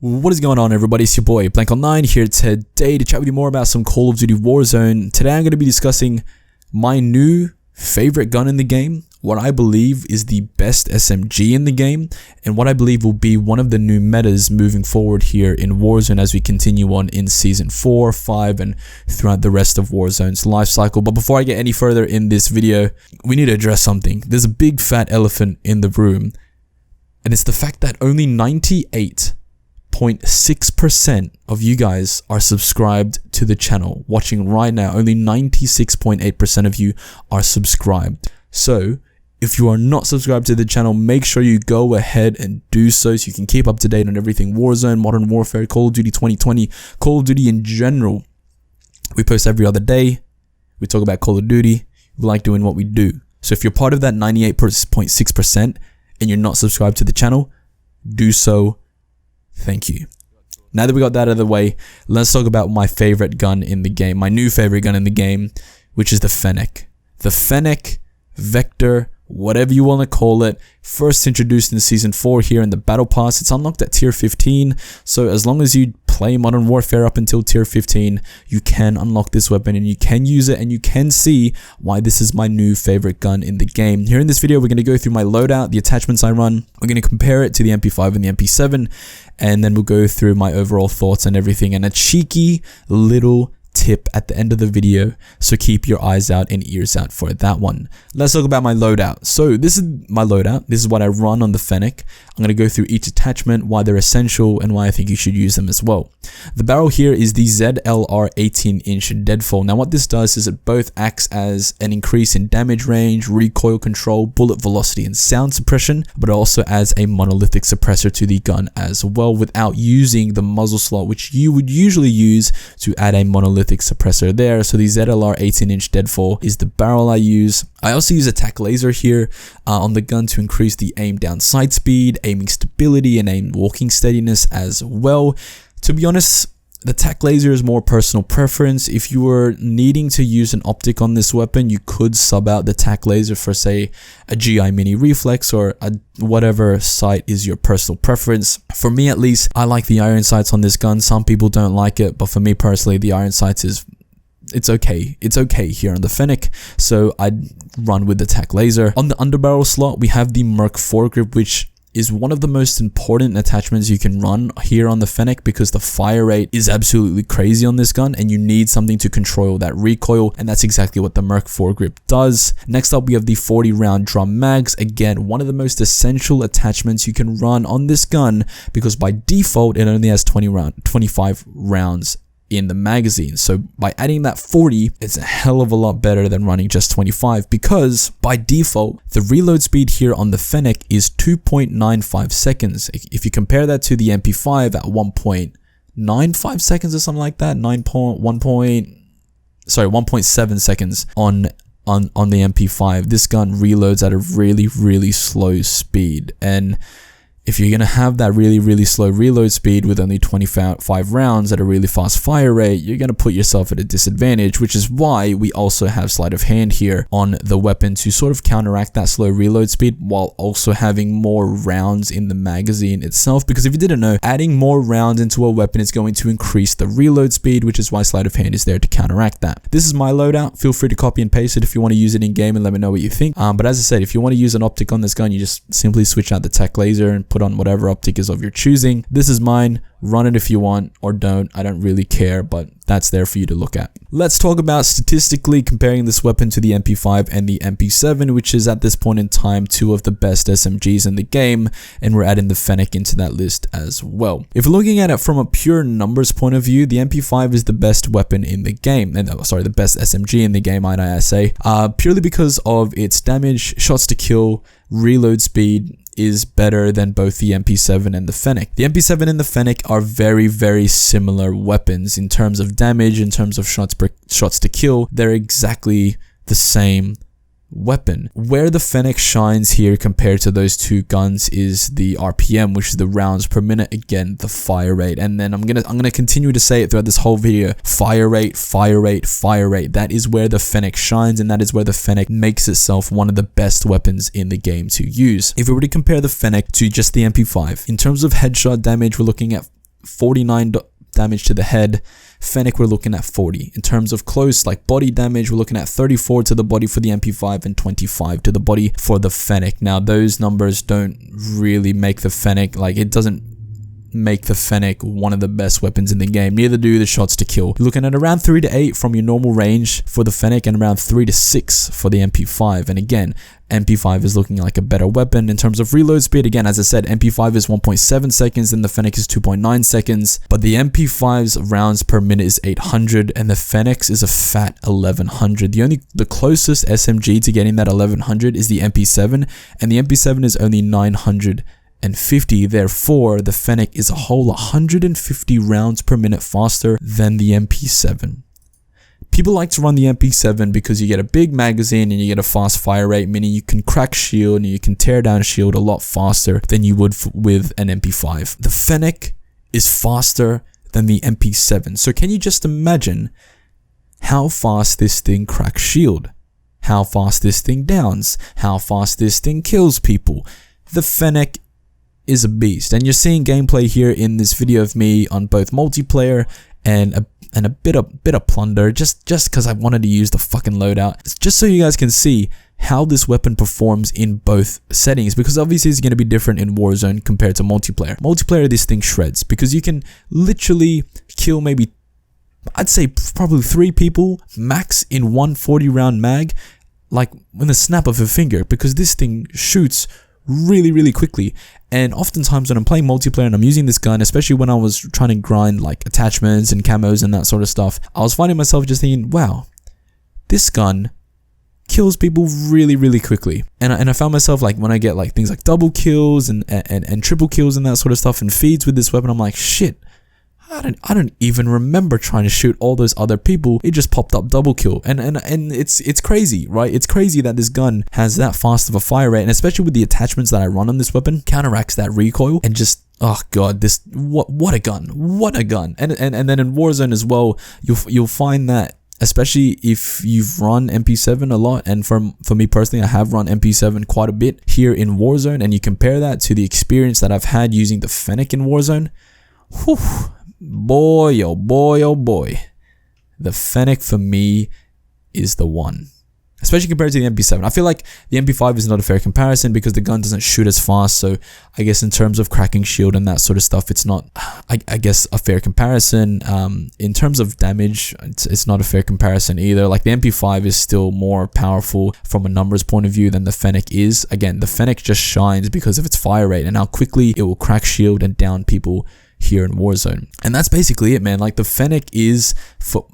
What is going on, everybody? It's your boy Blank09 here today to chat with you more about some Call of Duty Warzone. Today I'm going to be discussing my new favorite gun in the game, what I believe is the best SMG in the game, and what I believe will be one of the new metas moving forward here in Warzone as we continue on in Season 4, 5, and throughout the rest of Warzone's life cycle. But before I get any further in this video, we need to address something. There's a big fat elephant in the room, and it's the fact that only 98.6% of you guys are subscribed to the channel. Watching right now, only 96.8% of you are subscribed. So if you are not subscribed to the channel, make sure you go ahead and do so you can keep up to date on everything Warzone, Modern Warfare, Call of Duty 2020, Call of Duty in general. We post every other day. We talk about Call of Duty. We like doing what we do. So if you're part of that 98.6% and you're not subscribed to the channel, do so. Thank you. Now that we got that out of the way, let's talk about my favorite gun in the game, my new favorite gun in the game, which is the Fennec. The Fennec Vector, whatever you want to call it, first introduced in Season 4 here in the Battle Pass. It's unlocked at Tier 15, so as long as you play Modern Warfare up until Tier 15, you can unlock this weapon and you can use it, and you can see why this is my new favorite gun in the game. Here in this video, we're going to go through my loadout, the attachments I run. We're going to compare it to the MP5 and the MP7, and then we'll go through my overall thoughts and everything, and a cheeky little tip at the end of the video, so keep your eyes out and ears out for that one. Let's talk about my loadout. So this is my loadout. This is what I run on the Fennec. I'm going to go through each attachment, why they're essential, and why I think you should use them as well. The barrel here is the ZLR 18-inch deadfall. Now what this does is it both acts as an increase in damage range, recoil control, bullet velocity, and sound suppression, but also as a monolithic suppressor to the gun as well, without using the muzzle slot, which you would usually use to add a monolithic suppressor there. So the ZLR 18-inch deadfall is the barrel I use. I also use a tac laser here on the gun to increase the aim down sight speed, aiming stability, and aim walking steadiness as well. To be honest, the tac laser is more personal preference. If you were needing to use an optic on this weapon, you could sub out the tac laser for, say, a GI Mini Reflex or whatever sight is your personal preference. For me, at least, I like the iron sights on this gun. Some people don't like it, but for me personally, the iron sights it's okay. It's okay here on the Fennec, so I'd run with the tac laser. On the underbarrel slot, we have the Merc foregrip, which is one of the most important attachments you can run here on the Fennec, because the fire rate is absolutely crazy on this gun and you need something to control that recoil, and that's exactly what the Merc foregrip does. Next up, we have the 40-round drum mags. Again, one of the most essential attachments you can run on this gun, because by default it only has 25 rounds in the magazine. So by adding that 40, it's a hell of a lot better than running just 25, because by default the reload speed here on the Fennec is 2.95 seconds. If you compare that to the MP5 at 1.95 seconds or something like that, 1.7 seconds on the MP5, this gun reloads at a really slow speed. And if you're going to have that really slow reload speed with only 25 rounds at a really fast fire rate, you're going to put yourself at a disadvantage, which is why we also have sleight of hand here on the weapon to sort of counteract that slow reload speed while also having more rounds in the magazine itself. Because if you didn't know, adding more rounds into a weapon is going to increase the reload speed, which is why sleight of hand is there to counteract that. This is my loadout. Feel free to copy and paste it if you want to use it in game and let me know what you think. But as I said, if you want to use an optic on this gun, you just simply switch out the tac laser and put on whatever optic is of your choosing. This is mine. Run it if you want or don't. I don't really care, but that's there for you to look at. Let's talk about statistically comparing this weapon to the MP5 and the MP7, which is at this point in time two of the best SMGs in the game, and we're adding the Fennec into that list as well. If we're looking at it from a pure numbers point of view, the MP5 is the best weapon in the game, and the best SMG in the game, might I say, purely because of its damage, shots to kill, reload speed is better than both the MP7 and the Fennec. The MP7 and the Fennec are very similar weapons in terms of damage, in terms of shots to kill. They're exactly the same weapon. Where the Fennec shines here compared to those two guns is the RPM, which is the rounds per minute. Again, the fire rate. And then I'm gonna continue to say it throughout this whole video. Fire rate, fire rate, fire rate. That is where the Fennec shines, and that is where the Fennec makes itself one of the best weapons in the game to use. If we were to compare the Fennec to just the MP5, in terms of headshot damage, we're looking at 49 damage to the head. Fennec, we're looking at 40. In terms of close, like body damage, we're looking at 34 to the body for the MP5 and 25 to the body for the Fennec. Now, those numbers don't really make the Fennec, like it doesn't make the Fennec one of the best weapons in the game. Neither do the shots to kill. You're looking at around 3 to 8 from your normal range for the Fennec and around 3 to 6 for the MP5. And again, MP5 is looking like a better weapon. In terms of reload speed, again, as I said, MP5 is 1.7 seconds and the Fennec is 2.9 seconds. But the MP5's rounds per minute is 800 and the Fennec's is a fat 1100. The closest SMG to getting that 1100 is the MP7, and the MP7 is only 950. Therefore, the Fennec is a whole 150 rounds per minute faster than the MP7. People like to run the MP7 because you get a big magazine and you get a fast fire rate, meaning you can crack shield and you can tear down a shield a lot faster than you would with an MP5. The Fennec is faster than the MP7. So can you just imagine how fast this thing cracks shield? How fast this thing downs? How fast this thing kills people? The Fennec is a beast, and you're seeing gameplay here in this video of me on both multiplayer and a bit of plunder, just because I wanted to use the fucking loadout, just so you guys can see how this weapon performs in both settings, because obviously it's going to be different in Warzone compared to multiplayer. Multiplayer, this thing shreds because you can literally kill maybe, I'd say probably 3 people max in one 40-round mag, like in the snap of a finger, because this thing shoots really quickly. And oftentimes when I'm playing multiplayer and I'm using this gun, especially when I was trying to grind like attachments and camos and that sort of stuff, I was finding myself just thinking, wow, this gun kills people really quickly. And I found myself, like, when I get like things like double kills and triple kills and that sort of stuff and feeds with this weapon, I'm like, shit, I don't even remember trying to shoot all those other people. It just popped up double kill, and it's crazy, right? It's crazy that this gun has that fast of a fire rate, and especially with the attachments that I run on this weapon, counteracts that recoil, and just, oh god, this what a gun, and then in Warzone as well, you'll find that, especially if you've run MP7 a lot, and for me personally, I have run MP7 quite a bit here in Warzone, and you compare that to the experience that I've had using the Fennec in Warzone, whew. Boy, oh boy, the Fennec for me is the one, especially compared to the MP7. I feel like the MP5 is not a fair comparison because the gun doesn't shoot as fast, so I guess in terms of cracking shield and that sort of stuff, it's not, I guess, a fair comparison. In terms of damage, it's not a fair comparison either. Like, the MP5 is still more powerful from a numbers point of view than the Fennec is. Again, the Fennec just shines because of its fire rate and how quickly it will crack shield and down people here in Warzone. And that's basically it, man. Like, the Fennec is,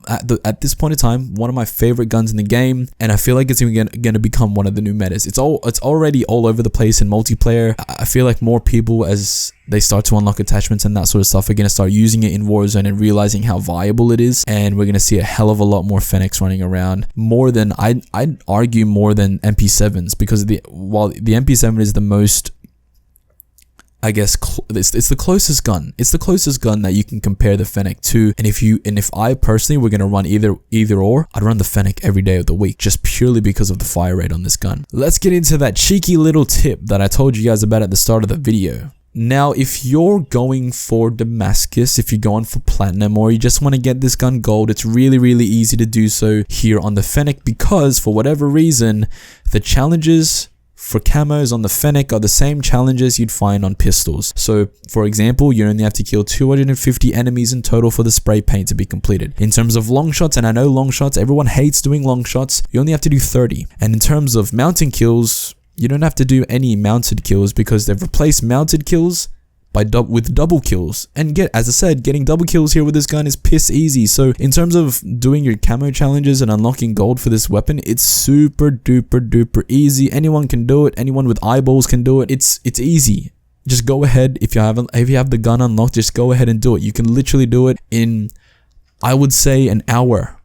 at this point in time, one of my favorite guns in the game, and I feel like it's going to become one of the new metas. It's already all over the place in multiplayer. I feel like more people, as they start to unlock attachments and that sort of stuff, are going to start using it in Warzone and realizing how viable it is, and we're going to see a hell of a lot more Fennecs running around, more than, I'd argue, more than MP7s, because while the MP7 is the most, I guess, it's the closest gun. It's the closest gun that you can compare the Fennec to. And if I personally were gonna run either or, I'd run the Fennec every day of the week, just purely because of the fire rate on this gun. Let's get into that cheeky little tip that I told you guys about at the start of the video. Now, if you're going for Damascus, if you're going for Platinum, or you just want to get this gun gold, it's really easy to do so here on the Fennec, because for whatever reason, the challenges for camos on the Fennec are the same challenges you'd find on pistols. So, for example, you only have to kill 250 enemies in total for the spray paint to be completed. In terms of long shots, and I know long shots, everyone hates doing long shots, you only have to do 30. And in terms of mounting kills, you don't have to do any mounted kills, because they've replaced mounted kills with double kills. And as I said, getting double kills here with this gun is piss easy. So in terms of doing your camo challenges and unlocking gold for this weapon, it's super duper easy. Anyone can do it. Anyone with eyeballs can do it. It's easy. Just go ahead. If you have the gun unlocked, just go ahead and do it. You can literally do it in, I would say, an hour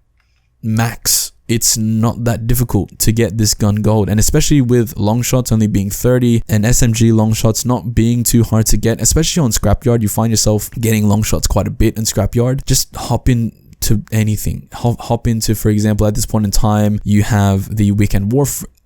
max. It's not that difficult to get this gun gold, and especially with long shots only being 30 and SMG long shots not being too hard to get, especially on Scrapyard. You find yourself getting long shots quite a bit in Scrapyard. Just hop into anything. Hop into, for example, at this point in time, you have the Weekend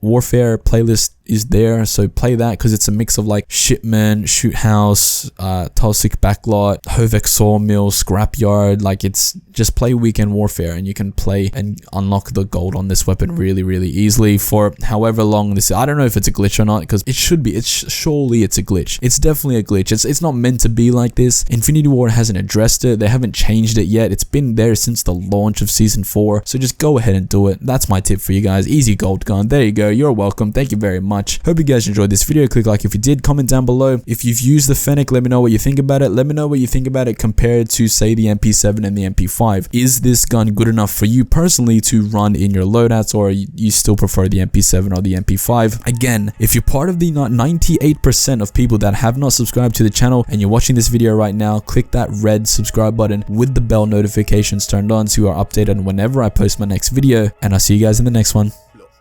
Warfare playlist is there, so play that because it's a mix of like Shipment, Shoot House, Tulsik Backlot, Hovek Sawmill, Scrapyard. Like, it's just play Weekend Warfare and you can play and unlock the gold on this weapon really easily for however long this is. I don't know if it's a glitch or not, because it should be. Surely it's a glitch. It's definitely a glitch. It's not meant to be like this. Infinity Ward hasn't addressed it. They haven't changed it yet. It's been there since the launch of Season 4, so just go ahead and do it. That's my tip for you guys. Easy gold gun. There you go. You're welcome. Thank you very much. Hope you guys enjoyed this video. Click like if you did. Comment down below if you've used the Fennec. Let me know what you think about it. Let me know what you think about it compared to, say, the MP7 and the MP5. Is this gun good enough for you personally to run in your loadouts, or you still prefer the MP7 or the MP5? Again, if you're part of the 98% of people that have not subscribed to the channel and you're watching this video right now, click that red subscribe button with the bell notifications turned on so you are updated whenever I post my next video, and I'll see you guys in the next one.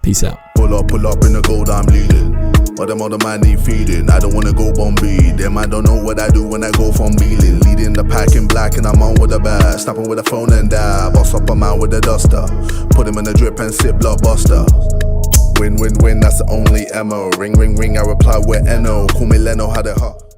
Peace out. Pull up in the gold, I'm leading. But them other man need feeding. I don't wanna go Bombay. Them I don't know what I do when I go from Beeling. Leading the pack in black and I'm on with a bag. Snapping with a phone and dab. Boss up a man with a duster. Put him in a drip and sip blockbuster. Win, that's the only ammo. Ring, I reply with NO. Call me Leno, had it hot.